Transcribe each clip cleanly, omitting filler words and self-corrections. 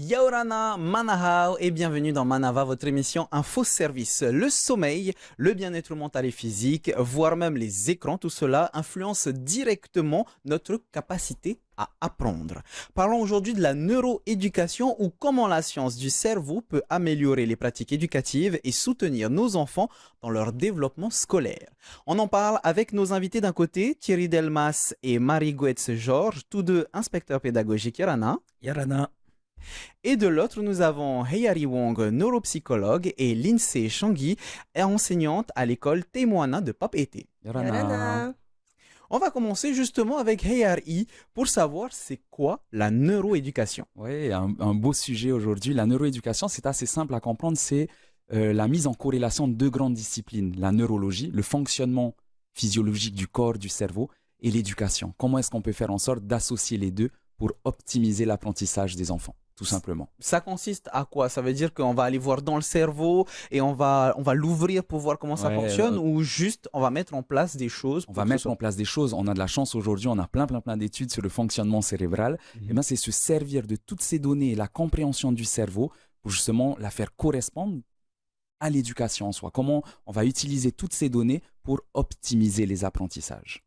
Yaorana Manahao et bienvenue dans Manava, votre émission Info Service. Le sommeil, le bien-être mental et physique, voire même les écrans, tout cela influence directement notre capacité à apprendre. Parlons aujourd'hui de la neuroéducation ou comment la science du cerveau peut améliorer les pratiques éducatives et soutenir nos enfants dans leur développement scolaire. On en parle avec nos invités d'un côté, Thierry Delmas et Marie Goetz-Georges, tous deux inspecteurs pédagogiques Yarana. Yarana. Et de l'autre, nous avons Heyari Wong, neuropsychologue, et Lindsay Shangui, enseignante à l'école Temoana de Pape Été. Yarana. On va commencer justement avec Heyari pour savoir c'est quoi la neuroéducation. Oui, un beau sujet aujourd'hui. La neuroéducation, c'est assez simple à comprendre. C'est la mise en corrélation de deux grandes disciplines. La neurologie, le fonctionnement physiologique du corps, du cerveau, et l'éducation. Comment est-ce qu'on peut faire en sorte d'associer les deux pour optimiser l'apprentissage des enfants, tout simplement. Ça consiste à quoi? Ça veut dire qu'on va aller voir dans le cerveau et on va l'ouvrir pour voir comment ça fonctionne ou juste on va mettre en place des choses? On va mettre en place des choses. On a de la chance aujourd'hui, on a plein d'études sur le fonctionnement cérébral. Et bien, c'est se servir de toutes ces données et la compréhension du cerveau pour justement la faire correspondre à l'éducation en soi. Comment on va utiliser toutes ces données pour optimiser les apprentissages.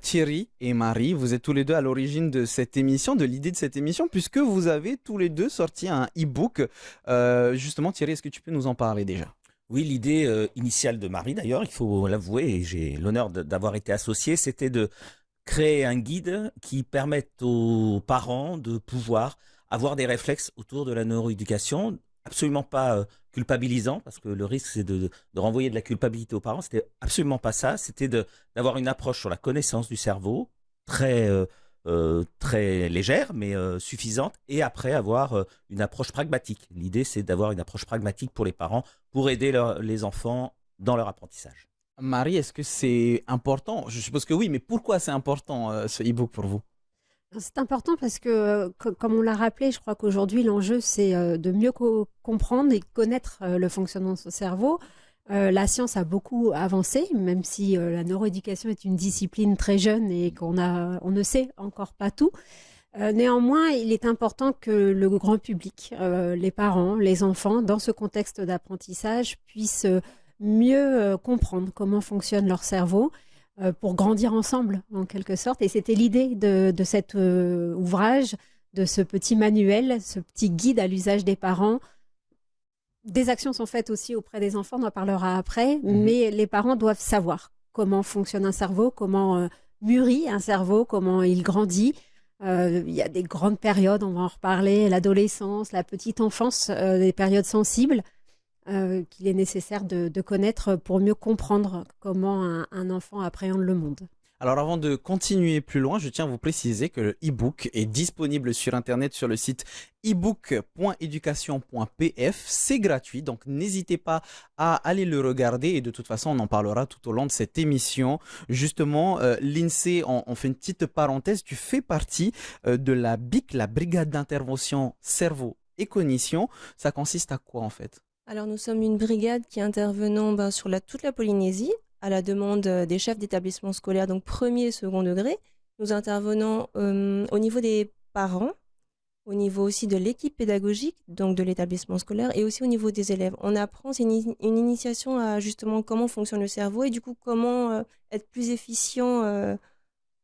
Thierry et Marie, vous êtes tous les deux à l'origine de cette émission, de l'idée de cette émission, puisque vous avez tous les deux sorti un e-book. Justement, Thierry, est-ce que tu peux nous en parler déjà? Oui, l'idée initiale de Marie, d'ailleurs, il faut l'avouer, et j'ai l'honneur d'avoir été associé, c'était de créer un guide qui permette aux parents de pouvoir avoir des réflexes autour de la neuroéducation, absolument pas culpabilisant, parce que le risque c'est de renvoyer de la culpabilité aux parents. C'était absolument pas ça. C'était d'avoir une approche sur la connaissance du cerveau très légère mais suffisante, et après avoir une approche pragmatique. L'idée c'est d'avoir une approche pragmatique pour les parents pour aider les enfants dans leur apprentissage. Marie, est-ce que c'est important? Je suppose que oui, mais pourquoi c'est important ce e-book pour vous? C'est important parce que, comme on l'a rappelé, je crois qu'aujourd'hui, l'enjeu, c'est de mieux comprendre et connaître le fonctionnement de son cerveau. La science a beaucoup avancé, même si la neuroéducation est une discipline très jeune et on ne sait encore pas tout. Néanmoins, il est important que le grand public, les parents, les enfants, dans ce contexte d'apprentissage, puissent mieux comprendre comment fonctionne leur cerveau, pour grandir ensemble, en quelque sorte. Et c'était l'idée de cet ouvrage, de ce petit manuel, ce petit guide à l'usage des parents. Des actions sont faites aussi auprès des enfants, on en parlera après, mais les parents doivent savoir comment fonctionne un cerveau, comment mûrit un cerveau, comment il grandit. Il y a des grandes périodes, on va en reparler, l'adolescence, la petite enfance, des périodes sensibles. Qu'il est nécessaire de connaître pour mieux comprendre comment un enfant appréhende le monde. Alors avant de continuer plus loin, je tiens à vous préciser que le e-book est disponible sur internet sur le site ebook.education.pf. C'est gratuit, donc n'hésitez pas à aller le regarder et de toute façon on en parlera tout au long de cette émission. Justement, Lindsay, on fait une petite parenthèse, tu fais partie de la BIC, la Brigade d'intervention cerveau et cognition. Ça consiste à quoi en fait? Alors nous sommes une brigade qui intervenons sur toute la Polynésie à la demande des chefs d'établissement scolaire, donc premier et second degré. Nous intervenons au niveau des parents, au niveau aussi de l'équipe pédagogique, donc de l'établissement scolaire, et aussi au niveau des élèves. On apprend, c'est une initiation à justement comment fonctionne le cerveau et du coup comment être plus efficient,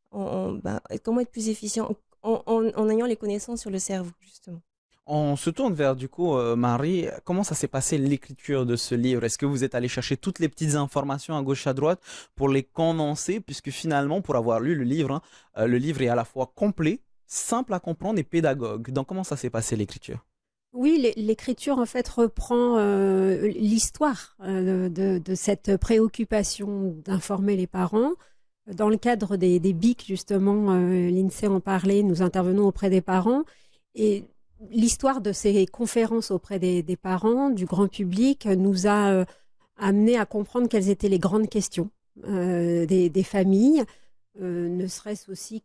comment être plus efficient en ayant les connaissances sur le cerveau justement. On se tourne vers, du coup, Marie, comment ça s'est passé l'écriture de ce livre? Est-ce que vous êtes allé chercher toutes les petites informations à gauche, à droite pour les condenser? Puisque finalement, pour avoir lu le livre est à la fois complet, simple à comprendre et pédagogue. Donc, comment ça s'est passé l'écriture? Oui, l'écriture, en fait, reprend l'histoire de cette préoccupation d'informer les parents. Dans le cadre des BIC, justement, l'INSEE en parlait, nous intervenons auprès des parents. Et l'histoire de ces conférences auprès des parents, du grand public, nous a amené à comprendre quelles étaient les grandes questions des familles, ne serait-ce aussi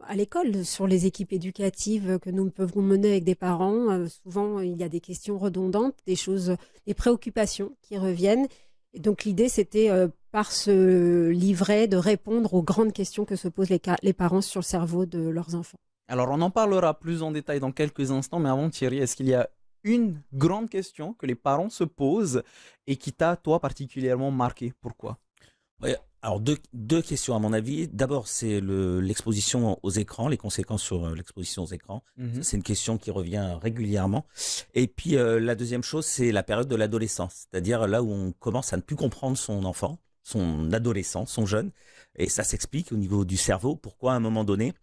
à l'école, sur les équipes éducatives que nous pouvons mener avec des parents. Souvent, il y a des questions redondantes, des préoccupations qui reviennent. Et donc, l'idée, c'était, par ce livret, de répondre aux grandes questions que se posent les parents sur le cerveau de leurs enfants. Alors, on en parlera plus en détail dans quelques instants, mais avant, Thierry, est-ce qu'il y a une grande question que les parents se posent et qui t'a, toi, particulièrement marqué? Pourquoi? Ouais, alors deux questions à mon avis. D'abord, c'est l'exposition aux écrans, les conséquences sur l'exposition aux écrans. Ça, c'est une question qui revient régulièrement. Et puis la deuxième chose, c'est la période de l'adolescence, c'est-à-dire là où on commence à ne plus comprendre son enfant, son adolescent, son jeune. Et ça s'explique au niveau du cerveau. Pourquoi à un moment donné,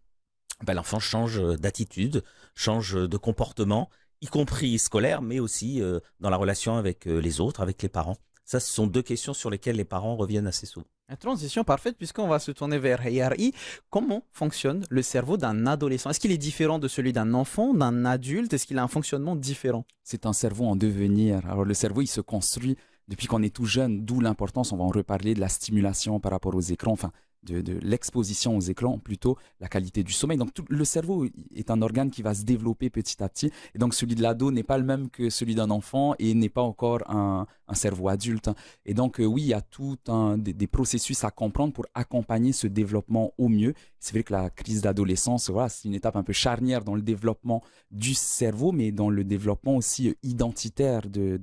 l'enfant change d'attitude, change de comportement, y compris scolaire, mais aussi dans la relation avec les autres, avec les parents. Ça, ce sont deux questions sur lesquelles les parents reviennent assez souvent. Une transition parfaite puisqu'on va se tourner vers Yari. Comment fonctionne le cerveau d'un adolescent? Est-ce qu'il est différent de celui d'un enfant, d'un adulte? Est-ce qu'il a un fonctionnement différent? C'est un cerveau en devenir. Alors le cerveau, il se construit depuis qu'on est tout jeune, d'où l'importance, on va en reparler, de la stimulation par rapport aux écrans, enfin de l'exposition aux écrans, plutôt la qualité du sommeil. Donc le cerveau est un organe qui va se développer petit à petit. Et donc celui de l'ado n'est pas le même que celui d'un enfant et n'est pas encore un cerveau adulte. Et donc oui, il y a tout des processus à comprendre pour accompagner ce développement au mieux. C'est vrai que la crise d'adolescence, voilà, c'est une étape un peu charnière dans le développement du cerveau, mais dans le développement aussi identitaire de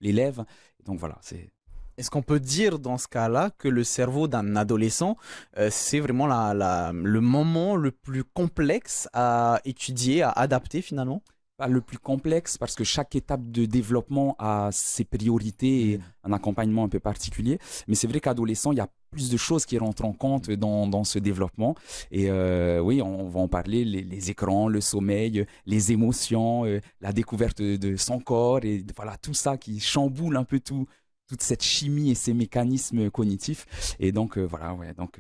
l'élève. Et donc voilà, c'est... Est-ce qu'on peut dire dans ce cas-là que le cerveau d'un adolescent, c'est vraiment le moment le plus complexe à étudier, à adapter finalement? Pas le plus complexe parce que chaque étape de développement a ses priorités et un accompagnement un peu particulier. Mais c'est vrai qu'adolescent, il y a plus de choses qui rentrent en compte dans ce développement. Et oui, on va en parler, les écrans, le sommeil, les émotions, la découverte de son corps et voilà, tout ça qui chamboule un peu toute cette chimie et ces mécanismes cognitifs. Et donc, voilà, ouais, donc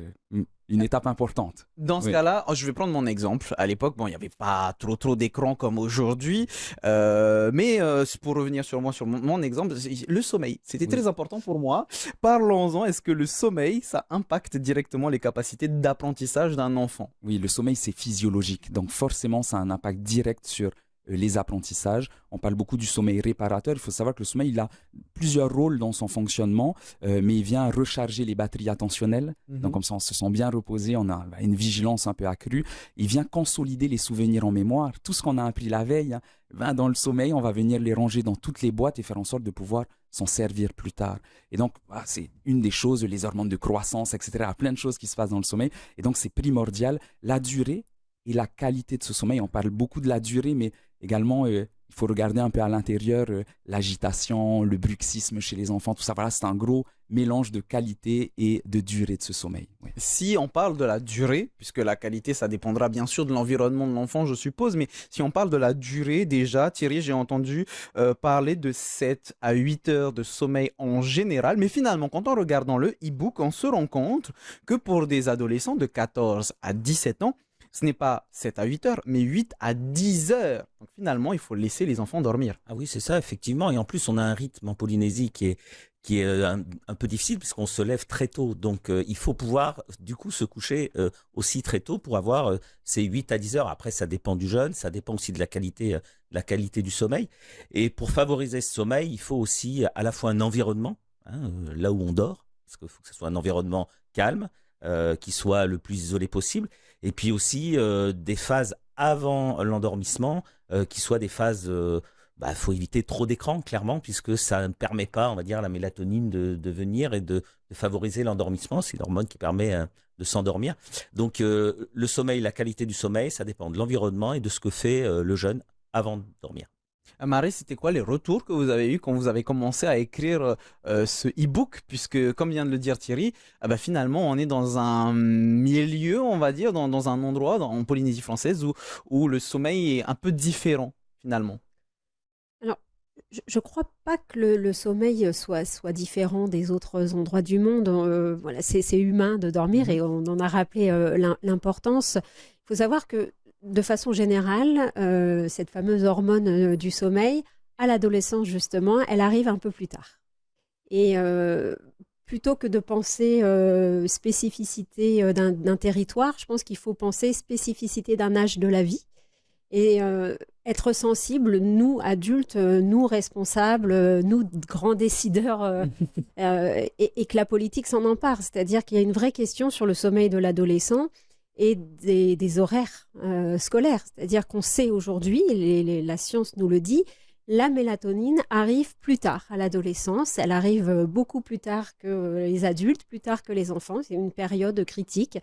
une étape importante. Dans ce cas-là, je vais prendre mon exemple. À l'époque, bon, il n'y avait pas trop d'écrans comme aujourd'hui. Mais pour revenir sur mon exemple, le sommeil, c'était très important pour moi. Parlons-en, est-ce que le sommeil, ça impacte directement les capacités d'apprentissage d'un enfant? Oui, le sommeil, c'est physiologique. Donc, forcément, ça a un impact direct sur les apprentissages. On parle beaucoup du sommeil réparateur. Il faut savoir que le sommeil, il a plusieurs rôles dans son fonctionnement, mais il vient recharger les batteries attentionnelles. Donc comme ça, on se sent bien reposé, on a une vigilance un peu accrue. Il vient consolider les souvenirs en mémoire. Tout ce qu'on a appris la veille, dans le sommeil, on va venir les ranger dans toutes les boîtes et faire en sorte de pouvoir s'en servir plus tard. Et donc, c'est une des choses, les hormones de croissance, etc. Il y a plein de choses qui se passent dans le sommeil. Et donc, c'est primordial. La durée et la qualité de ce sommeil, on parle beaucoup de la durée, mais également, il faut regarder un peu à l'intérieur l'agitation, le bruxisme chez les enfants, tout ça. Voilà, c'est un gros mélange de qualité et de durée de ce sommeil. Oui. Si on parle de la durée, puisque la qualité, ça dépendra bien sûr de l'environnement de l'enfant, je suppose, mais si on parle de la durée, déjà, Thierry, j'ai entendu parler de 7 à 8 heures de sommeil en général, mais finalement, quand on regarde dans le e-book, on se rend compte que pour des adolescents de 14 à 17 ans, ce n'est pas 7 à 8 heures, mais 8 à 10 heures. Donc finalement, il faut laisser les enfants dormir. Ah oui, c'est ça, effectivement. Et en plus, on a un rythme en Polynésie qui est un peu difficile puisqu'on se lève très tôt. Donc, il faut pouvoir, du coup, se coucher aussi très tôt pour avoir ces 8 à 10 heures. Après, ça dépend du jeune, ça dépend aussi de la qualité du sommeil. Et pour favoriser ce sommeil, il faut aussi à la fois un environnement, là où on dort, parce qu'il faut que ce soit un environnement calme, qui soit le plus isolé possible. Et puis aussi des phases avant l'endormissement, qui soient des phases... faut éviter trop d'écran, clairement, puisque ça ne permet pas, on va dire, à la mélatonine de venir et de favoriser l'endormissement. C'est l'hormone qui permet de s'endormir. Donc, le sommeil, la qualité du sommeil, ça dépend de l'environnement et de ce que fait le jeune avant de dormir. Marie, c'était quoi les retours que vous avez eus quand vous avez commencé à écrire ce e-book? Puisque, comme vient de le dire Thierry, finalement, on est dans un milieu, on va dire, dans un endroit en Polynésie française où le sommeil est un peu différent, finalement. Alors, je ne crois pas que le sommeil soit différent des autres endroits du monde. Voilà, c'est humain de dormir et on en a rappelé l'importance. Il faut savoir que de façon générale, cette fameuse hormone du sommeil, à l'adolescence justement, elle arrive un peu plus tard. Et plutôt que de penser spécificité d'un territoire, je pense qu'il faut penser spécificité d'un âge de la vie. Et être sensible, nous adultes, nous responsables, nous grands décideurs, et que la politique s'en empare. C'est-à-dire qu'il y a une vraie question sur le sommeil de l'adolescent. et des horaires scolaires. C'est-à-dire qu'on sait aujourd'hui, la science nous le dit, la mélatonine arrive plus tard à l'adolescence, elle arrive beaucoup plus tard que les adultes, plus tard que les enfants, c'est une période critique.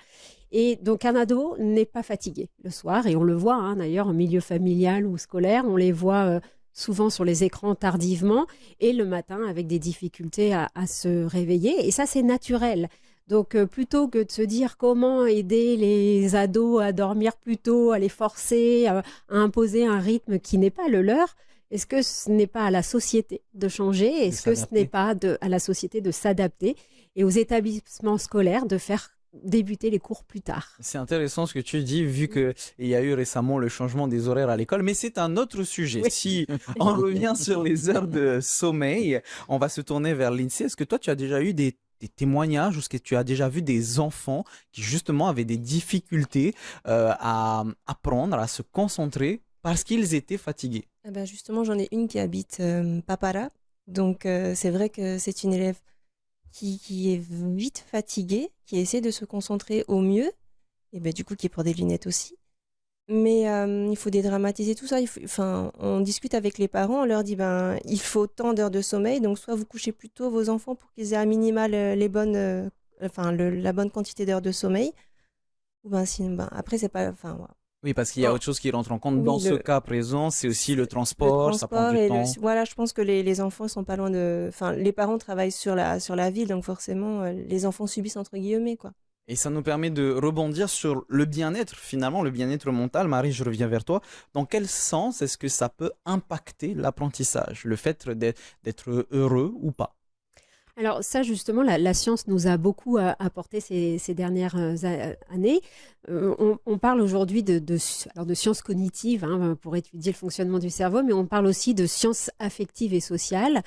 Et donc un ado n'est pas fatigué le soir, et on le voit hein, d'ailleurs en milieu familial ou scolaire, on les voit souvent sur les écrans tardivement, et le matin avec des difficultés à se réveiller, et ça c'est naturel. Donc, plutôt que de se dire comment aider les ados à dormir plus tôt, à les forcer, à imposer un rythme qui n'est pas le leur, est-ce que ce n'est pas à la société de changer? Est-ce que ce n'est pas à la société de s'adapter et aux établissements scolaires de faire débuter les cours plus tard? C'est intéressant ce que tu dis, vu qu'il y a eu récemment le changement des horaires à l'école, mais c'est un autre sujet. Oui. Si on revient sur les heures de sommeil, on va se tourner vers l'INSEE. Est-ce que toi, tu as déjà eu des témoignages ou est-ce que tu as déjà vu des enfants qui justement avaient des difficultés à apprendre, à se concentrer parce qu'ils étaient fatigués? Ah bah justement, j'en ai une qui habite Papara. Donc, c'est vrai que c'est une élève qui est vite fatiguée, qui essaie de se concentrer au mieux, et ben, du coup, qui porte des lunettes aussi. Mais il faut dédramatiser tout ça. Enfin, on discute avec les parents, on leur dit il faut tant d'heures de sommeil, donc soit vous couchez plus tôt vos enfants pour qu'ils aient à minima la bonne quantité d'heures de sommeil, ou sinon, après, c'est pas. Enfin, voilà. Oui, parce qu'il y a autre chose qui rentre en compte dans ce cas présent, c'est aussi le transport, ça prend du et temps. voilà, je pense que les enfants sont pas loin de. Enfin, les parents travaillent sur la ville, donc forcément, les enfants subissent entre guillemets, quoi. Et ça nous permet de rebondir sur le bien-être, finalement, le bien-être mental. Marie, je reviens vers toi. Dans quel sens est-ce que ça peut impacter l'apprentissage, le fait d'être heureux ou pas? Alors ça, justement, la science nous a beaucoup apporté ces dernières années. On parle aujourd'hui de sciences cognitives hein, pour étudier le fonctionnement du cerveau, mais on parle aussi de sciences affectives et sociales.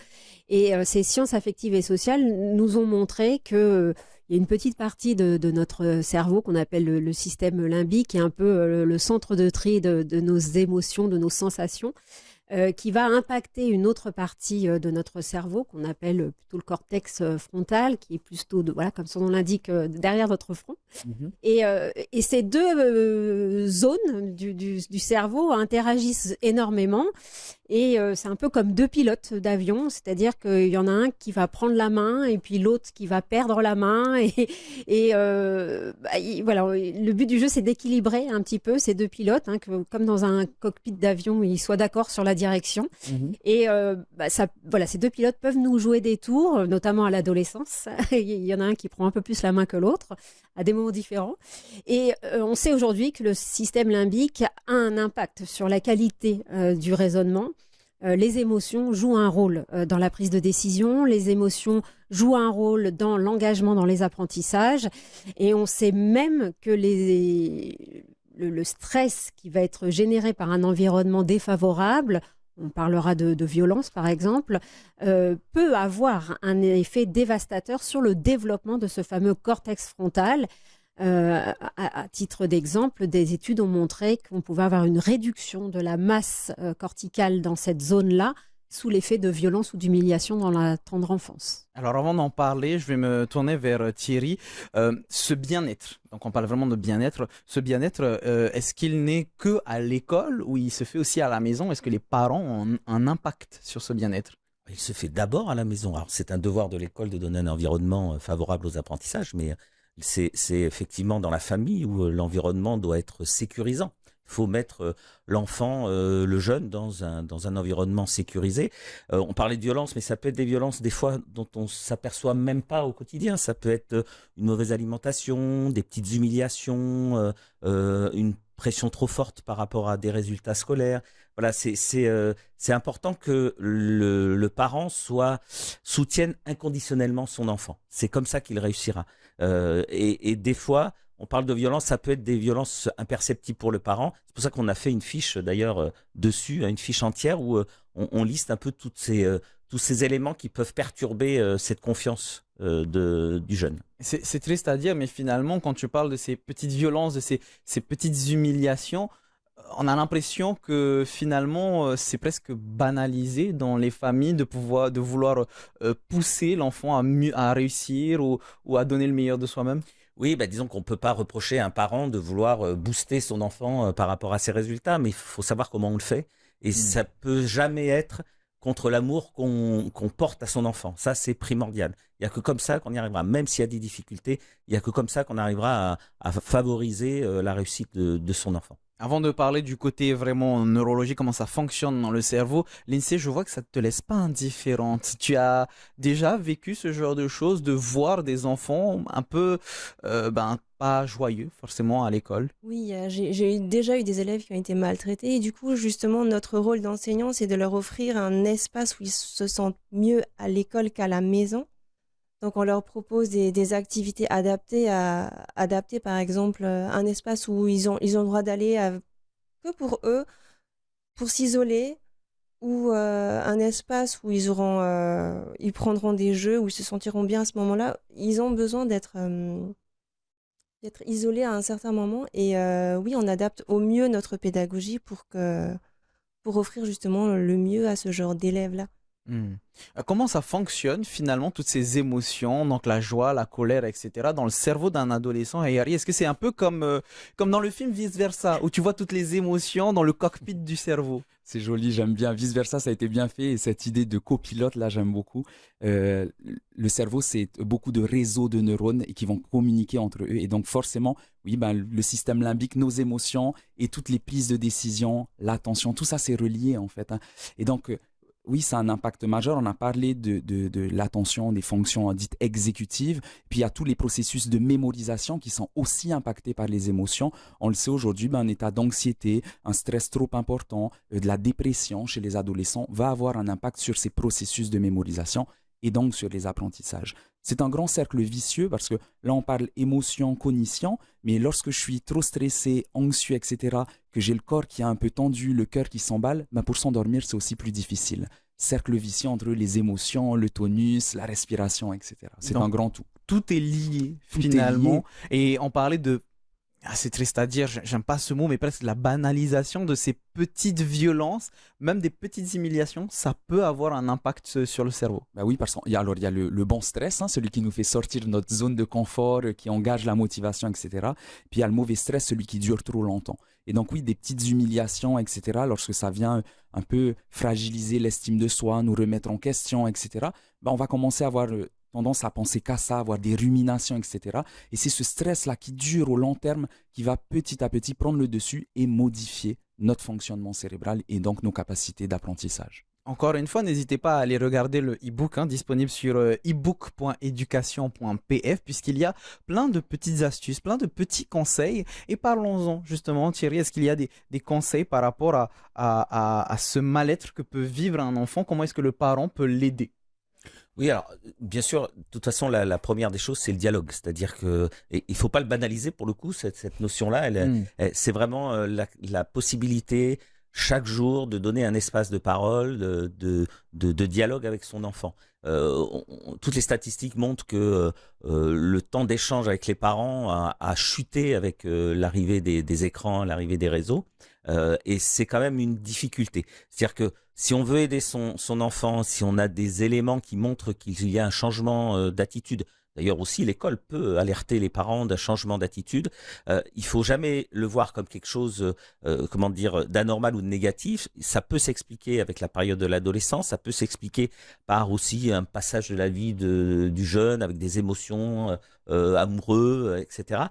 Et ces sciences affectives et sociales nous ont montré que il y a une petite partie de notre cerveau qu'on appelle le système limbique, qui est un peu le centre de tri de nos émotions, de nos sensations, qui va impacter une autre partie de notre cerveau qu'on appelle plutôt le cortex frontal, qui est plutôt, voilà, comme son nom l'indique, derrière votre front. Et ces deux zones du cerveau interagissent énormément. Et c'est un peu comme deux pilotes d'avion, c'est-à-dire qu'il y en a un qui va prendre la main et puis l'autre qui va perdre la main. Voilà, le but du jeu, c'est d'équilibrer un petit peu ces deux pilotes, hein, comme dans un cockpit d'avion, ils soient d'accord sur la direction. Et voilà, ces deux pilotes peuvent nous jouer des tours, notamment à l'adolescence. Il y en a un qui prend un peu plus la main que l'autre, à des moments différents. Et on sait aujourd'hui que le système limbique a un impact sur la qualité du raisonnement. Les émotions jouent un rôle dans la prise de décision, les émotions jouent un rôle dans l'engagement dans les apprentissages, et on sait même que le stress qui va être généré par un environnement défavorable, on parlera de violence par exemple, peut avoir un effet dévastateur sur le développement de ce fameux cortex frontal. À titre d'exemple, des études ont montré qu'on pouvait avoir une réduction de la masse corticale dans cette zone-là sous l'effet de violence ou d'humiliation dans la tendre enfance. Alors avant d'en parler, je vais me tourner vers Thierry. Ce bien-être, donc on parle vraiment de bien-être, ce bien-être, est-ce qu'il n'est que à l'école ou il se fait aussi à la maison? Est-ce que les parents ont un impact sur ce bien-être? Il se fait d'abord à la maison. Alors c'est un devoir de l'école de donner un environnement favorable aux apprentissages, mais c'est effectivement dans la famille où l'environnement doit être sécurisant. Il faut mettre l'enfant, le jeune, dans un environnement sécurisé. On parlait de violence, mais ça peut être des violences des fois dont on s'aperçoit même pas au quotidien. Ça peut être une mauvaise alimentation, des petites humiliations, une pression trop forte par rapport à des résultats scolaires. Voilà, c'est important que le parent soutienne inconditionnellement son enfant. C'est comme ça qu'il réussira. Et des fois, on parle de violence, ça peut être des violences imperceptibles pour le parent. C'est pour ça qu'on a fait une fiche d'ailleurs dessus, une fiche entière où on liste un peu tous ces éléments qui peuvent perturber cette confiance du jeune. C'est triste à dire, mais finalement, quand tu parles de ces petites violences, de ces petites humiliations, on a l'impression que finalement, c'est presque banalisé dans les familles de vouloir pousser l'enfant à réussir ou à donner le meilleur de soi-même. Oui, bah, disons qu'on ne peut pas reprocher à un parent de vouloir booster son enfant par rapport à ses résultats, mais il faut savoir comment on le fait. Et ça peut jamais être contre l'amour qu'on porte à son enfant. Ça, c'est primordial. Il n'y a que comme ça qu'on y arrivera. Même s'il y a des difficultés, il n'y a que comme ça qu'on arrivera à favoriser la réussite de son enfant. Avant de parler du côté vraiment neurologie, comment ça fonctionne dans le cerveau, Lindsay, je vois que ça ne te laisse pas indifférente. Tu as déjà vécu ce genre de choses, de voir des enfants un peu, pas joyeux forcément à l'école. Oui, déjà eu des élèves qui ont été maltraités et du coup, justement, notre rôle d'enseignant, c'est de leur offrir un espace où ils se sentent mieux à l'école qu'à la maison. Donc, on leur propose des activités adaptées, par exemple, un espace où ils ont le droit d'aller que pour eux, pour s'isoler, ou un espace où ils prendront des jeux, où ils se sentiront bien à ce moment-là. Ils ont besoin d'être isolés à un certain moment. Et oui, on adapte au mieux notre pédagogie pour offrir justement le mieux à ce genre d'élèves-là. Comment ça fonctionne finalement, toutes ces émotions, donc la joie, la colère, etc., dans le cerveau d'un adolescent, et Harry? Est-ce que c'est un peu comme dans le film Vice Versa, où tu vois toutes les émotions dans le cockpit du cerveau? C'est joli, j'aime bien. Vice versa, ça a été bien fait. Et cette idée de copilote, là, j'aime beaucoup. Le cerveau, c'est beaucoup de réseaux de neurones qui vont communiquer entre eux. Et donc, forcément, oui, le système limbique, nos émotions et toutes les prises de décision, l'attention, tout ça, c'est relié, en fait. Hein. Et donc, oui, ça a un impact majeur. On a parlé de l'attention, des fonctions dites exécutives. Puis il y a tous les processus de mémorisation qui sont aussi impactés par les émotions. On le sait aujourd'hui, un état d'anxiété, un stress trop important, de la dépression chez les adolescents va avoir un impact sur ces processus de mémorisation et donc sur les apprentissages. C'est un grand cercle vicieux parce que là, on parle émotion, cognition, mais lorsque je suis trop stressé, anxieux, etc., que j'ai le corps qui est un peu tendu, le cœur qui s'emballe, pour s'endormir, c'est aussi plus difficile. Cercle vicieux entre les émotions, le tonus, la respiration, etc. C'est Donc, un grand tout. Tout est lié Tout est finalement. lié. Et on parlait de, c'est triste à dire, j'aime pas ce mot, mais presque la banalisation de ces petites violences, même des petites humiliations, ça peut avoir un impact sur le cerveau. Oui, parce qu'il y a le bon stress, hein, celui qui nous fait sortir de notre zone de confort, qui engage la motivation, etc. Puis il y a le mauvais stress, celui qui dure trop longtemps. Et donc oui, des petites humiliations, etc., lorsque ça vient un peu fragiliser l'estime de soi, nous remettre en question, etc., on va commencer à avoir tendance à penser qu'à ça, avoir des ruminations, etc. Et c'est ce stress-là qui dure au long terme qui va petit à petit prendre le dessus et modifier notre fonctionnement cérébral et donc nos capacités d'apprentissage. Encore une fois, n'hésitez pas à aller regarder le e-book disponible sur ebook.education.pf puisqu'il y a plein de petites astuces, plein de petits conseils. Et parlons-en justement, Thierry, est-ce qu'il y a des conseils par rapport à ce mal-être que peut vivre un enfant? Comment est-ce que le parent peut l'aider? Oui, alors, bien sûr, de toute façon, la première des choses, c'est le dialogue. C'est-à-dire que, et il faut pas le banaliser pour le coup, cette notion-là, c'est vraiment la possibilité chaque jour de donner un espace de parole, de dialogue avec son enfant. Toutes les statistiques montrent que le temps d'échange avec les parents a chuté avec l'arrivée des écrans, l'arrivée des réseaux. Et c'est quand même une difficulté. C'est-à-dire que si on veut aider son enfant, si on a des éléments qui montrent qu'il y a un changement d'attitude, d'ailleurs aussi l'école peut alerter les parents d'un changement d'attitude, il faut jamais le voir comme quelque chose, d'anormal ou de négatif. Ça peut s'expliquer avec la période de l'adolescence, ça peut s'expliquer par aussi un passage de la vie du jeune avec des émotions amoureux, etc.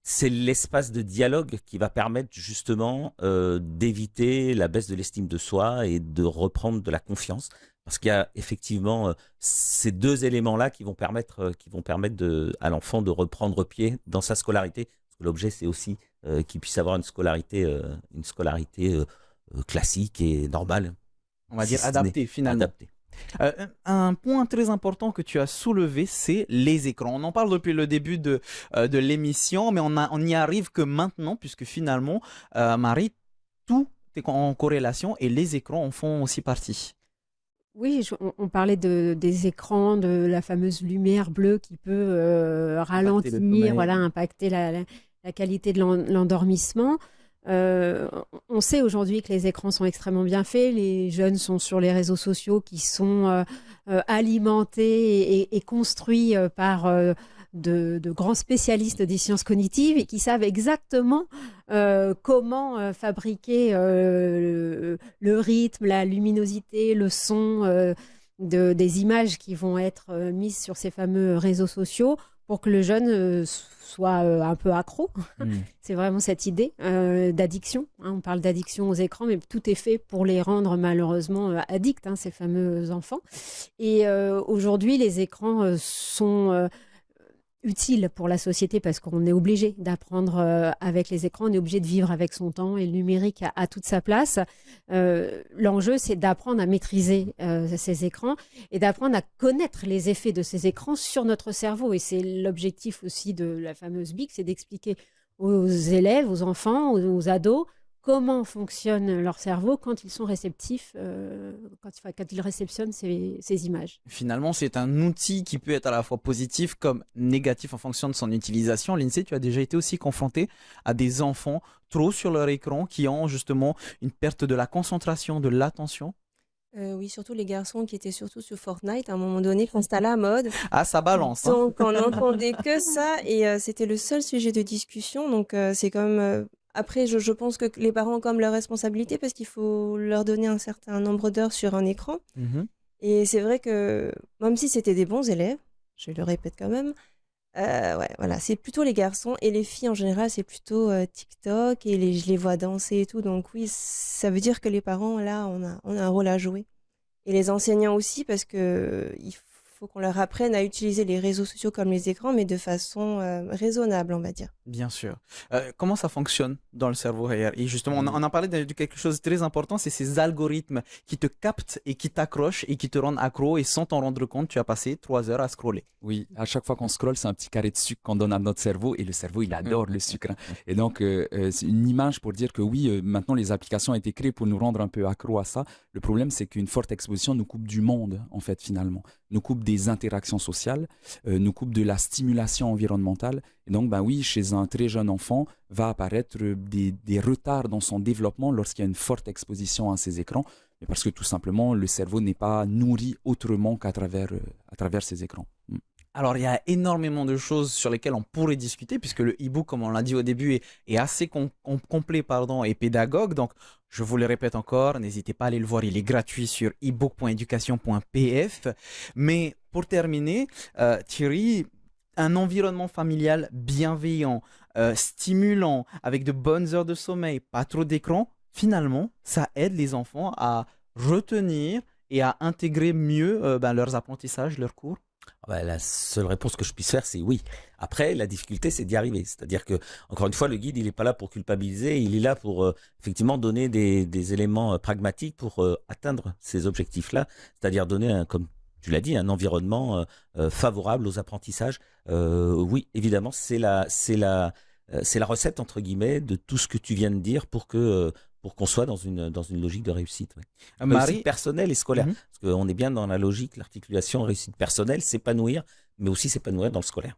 C'est l'espace de dialogue qui va permettre justement d'éviter la baisse de l'estime de soi et de reprendre de la confiance. Parce qu'il y a effectivement ces deux éléments-là qui vont permettre à l'enfant de reprendre pied dans sa scolarité. Parce que l'objet, c'est aussi qu'il puisse avoir une scolarité classique et normale. On va dire adaptée finalement. Adaptée. Un point très important que tu as soulevé, c'est les écrans. On en parle depuis le début de l'émission, mais on n'y arrive que maintenant, puisque finalement, Marie, tout est en corrélation et les écrans en font aussi partie. Oui, on parlait des écrans, de la fameuse lumière bleue qui peut ralentir, impacter la qualité de l'endormissement. On sait aujourd'hui que les écrans sont extrêmement bien faits. Les jeunes sont sur les réseaux sociaux qui sont alimentés et construits par de grands spécialistes des sciences cognitives et qui savent exactement comment fabriquer le rythme, la luminosité, le son des images qui vont être mises sur ces fameux réseaux sociaux pour que le jeune soit un peu accro. C'est vraiment cette idée d'addiction. On parle d'addiction aux écrans, mais tout est fait pour les rendre malheureusement addicts, ces fameux enfants. Et aujourd'hui, les écrans sont utile pour la société parce qu'on est obligé d'apprendre avec les écrans, on est obligé de vivre avec son temps et le numérique a toute sa place. L'enjeu, c'est d'apprendre à maîtriser ces écrans et d'apprendre à connaître les effets de ces écrans sur notre cerveau. Et c'est l'objectif aussi de la fameuse BIC, c'est d'expliquer aux élèves, aux enfants, aux ados, comment fonctionne leur cerveau quand ils sont réceptifs, quand ils réceptionnent ces images. Finalement, c'est un outil qui peut être à la fois positif comme négatif en fonction de son utilisation. Lindsay, tu as déjà été aussi confronté à des enfants trop sur leur écran qui ont justement une perte de la concentration, de l'attention? Oui, surtout les garçons qui étaient surtout sur Fortnite à un moment donné quand c'était à la mode. Ah, ça balance. Donc on n'entendait que ça et c'était le seul sujet de discussion. Donc c'est comme après, je pense que les parents ont comme leur responsabilité parce qu'il faut leur donner un certain nombre d'heures sur un écran. Et c'est vrai que même si c'était des bons élèves, je le répète quand même, ouais, voilà, c'est plutôt les garçons et les filles en général, c'est plutôt TikTok et je les vois danser et tout. Donc oui, ça veut dire que les parents, là, on a un rôle à jouer. Et les enseignants aussi parce que il faut qu'on leur apprenne à utiliser les réseaux sociaux comme les écrans, mais de façon raisonnable, on va dire. Bien sûr. Comment ça fonctionne dans le cerveau réel? Et justement, on a parlé de quelque chose de très important, c'est ces algorithmes qui te captent et qui t'accrochent et qui te rendent accro et sans t'en rendre compte, tu as passé 3 heures à scroller. Oui, à chaque fois qu'on scrolle, c'est un petit carré de sucre qu'on donne à notre cerveau et le cerveau, il adore le sucre. Et donc, c'est une image pour dire que oui, maintenant les applications ont été créées pour nous rendre un peu accro à ça. Le problème, c'est qu'une forte exposition nous coupe du monde, en fait, finalement. Nous coupe des interactions sociales, nous coupe de la stimulation environnementale. Et donc, ben oui, chez un très jeune enfant, va apparaître des retards dans son développement lorsqu'il y a une forte exposition à ces écrans. Mais parce que tout simplement, le cerveau n'est pas nourri autrement qu'à travers ces écrans. Alors, il y a énormément de choses sur lesquelles on pourrait discuter, puisque le e-book, comme on l'a dit au début, est assez complet et pédagogue. Donc, je vous le répète encore, n'hésitez pas à aller le voir, il est gratuit sur ebook.education.pf. Mais pour terminer, Thierry, un environnement familial bienveillant, stimulant, avec de bonnes heures de sommeil, pas trop d'écran, finalement, ça aide les enfants à retenir et à intégrer mieux leurs apprentissages, leurs cours. La seule réponse que je puisse faire, c'est oui. Après, la difficulté, c'est d'y arriver. C'est-à-dire que, encore une fois, le guide, il n'est pas là pour culpabiliser, il est là pour effectivement donner des éléments pragmatiques pour atteindre ces objectifs-là, c'est-à-dire donner, comme tu l'as dit, un environnement favorable aux apprentissages. Oui, évidemment, c'est la recette, entre guillemets, de tout ce que tu viens de dire pour qu'on soit dans une logique de réussite. Ouais. Réussite personnelle et scolaire. Parce qu'on est bien dans la logique, l'articulation, réussite personnelle, s'épanouir, mais aussi s'épanouir dans le scolaire.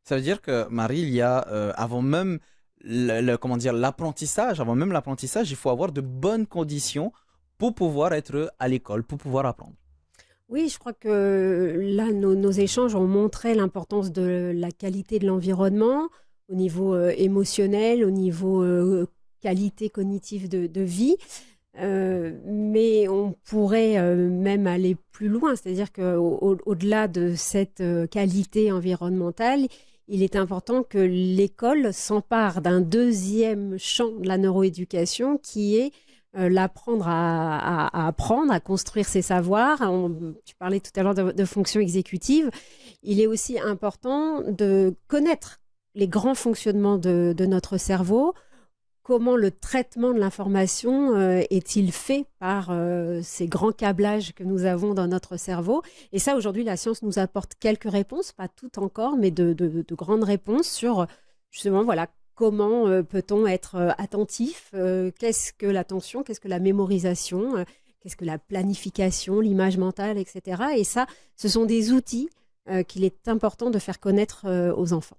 Ça veut dire que, Marie, il y a, avant même l'apprentissage, il faut avoir de bonnes conditions pour pouvoir être à l'école, pour pouvoir apprendre. Oui, je crois que là, nos échanges ont montré l'importance de la qualité de l'environnement au niveau émotionnel, au niveau qualité cognitive de vie. Mais on pourrait même aller plus loin, c'est-à-dire qu'au-delà de cette qualité environnementale, il est important que l'école s'empare d'un deuxième champ de la neuroéducation qui est l'apprendre à apprendre, à construire ses savoirs. Tu parlais tout à l'heure de fonctions exécutives. Il est aussi important de connaître les grands fonctionnements de notre cerveau. Comment le traitement de l'information est-il fait par ces grands câblages que nous avons dans notre cerveau? Et ça, aujourd'hui, la science nous apporte quelques réponses, pas toutes encore, mais de grandes réponses sur, justement, voilà, comment peut-on être attentif? Qu'est-ce que l'attention? Qu'est-ce que la mémorisation? Qu'est-ce que la planification, l'image mentale, etc. Et ça, ce sont des outils qu'il est important de faire connaître aux enfants.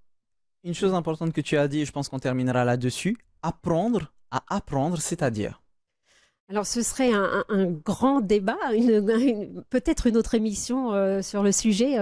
Une chose importante que tu as dit, et je pense qu'on terminera là-dessus, apprendre à apprendre, c'est-à-dire? Alors, ce serait un grand débat, peut-être une autre émission sur le sujet,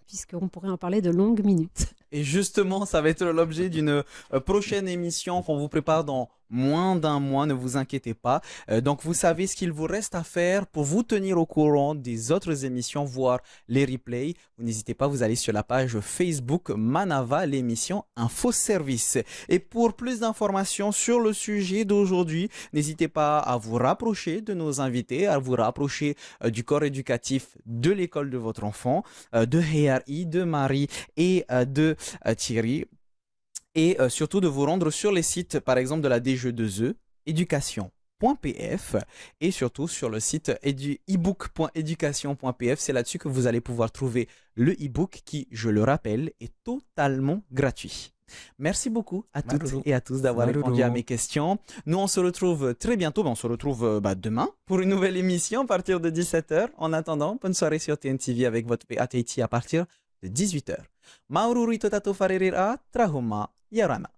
puisqu'on pourrait en parler de longues minutes. Et justement, ça va être l'objet d'une prochaine émission qu'on vous prépare dans moins d'un mois, ne vous inquiétez pas. Donc, vous savez ce qu'il vous reste à faire pour vous tenir au courant des autres émissions, voir les replays. Vous n'hésitez pas, vous allez sur la page Facebook Manava, l'émission Info Service. Et pour plus d'informations sur le sujet d'aujourd'hui, n'hésitez pas à vous rapprocher de nos invités, à vous rapprocher du corps éducatif de l'école de votre enfant, de HRI, de Marie et de Thierry, et surtout de vous rendre sur les sites par exemple de la DGE2E, éducation.pf, et surtout sur le site ebook.education.pf. C'est là-dessus que vous allez pouvoir trouver le e-book qui, je le rappelle, est totalement gratuit. Merci beaucoup à toutes et à tous d'avoir répondu à mes questions. Nous, on se retrouve très bientôt. On se retrouve demain pour une nouvelle émission à partir de 17h. En attendant, bonne soirée sur TNTV avec votre PATT à partir de 18h. Maururi totato farerira trahoma yarana.